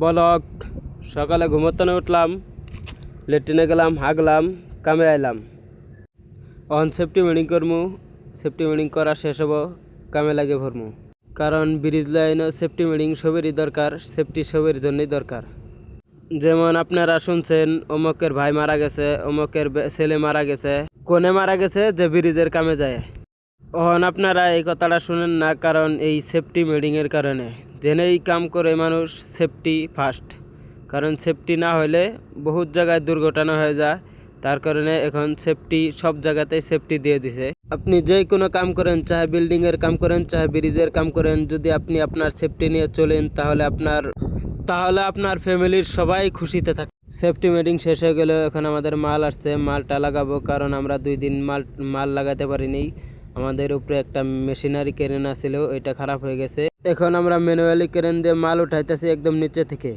বলক সকালে ঘুমোতে উঠলাম, লেট্রিনে গেলাম, হাগলাম, কামে আইলাম। অন সেফটি মিটিং করমু, সেফটি মিটিং করা শেষ হব, কামে লাগে ভরমু। কারণ ব্রিজ লাইনে সেফটি মিটিং সবেরই দরকার, সেফটি সবের জন্যই দরকার। যেমন আপনারা শুনছেন অমুকের ভাই মারা গেছে, অমুকের ছেলে মারা গেছে, কোনে মারা গেছে যে ব্রিজের কামে যায়। ওহন আপনারা এই কথাটা শুনেন না, কারণ এই সেফটি মিটিংয়ের কারণে জেনেই কাম করে মানুষ সেফটি ফার্স্ট। কারণ সেফটি না হলে বহুত জায়গায় দুর্ঘটনা হয়ে যায়। তার কারণে এখন সেফটি সব জায়গাতেই সেফটি দিয়ে দিছে। আপনি যে কোনো কাম করেন, চাহে বিল্ডিংয়ের কাম করেন, চাহে ব্রিজের কাম করেন, যদি আপনি আপনার সেফটি নিয়ে চলেন তাহলে আপনার ফ্যামিলির সবাই খুশিতে থাকে। সেফটি মিটিং শেষ হয়ে গেলে এখন আমাদের মাল আসছে, মালটা লাগাবো। কারণ আমরা 2 দিন মাল লাগাতে পারিনি। আমাদের উপরে একটা মেশিনারি ক্রেন আছিল, ওইটা খারাপ হয়ে গেছে। এখন আমরা ম্যানুয়ালি ক্রেন দিয়ে মাল উঠাইতেছি একদম নিচে থেকে।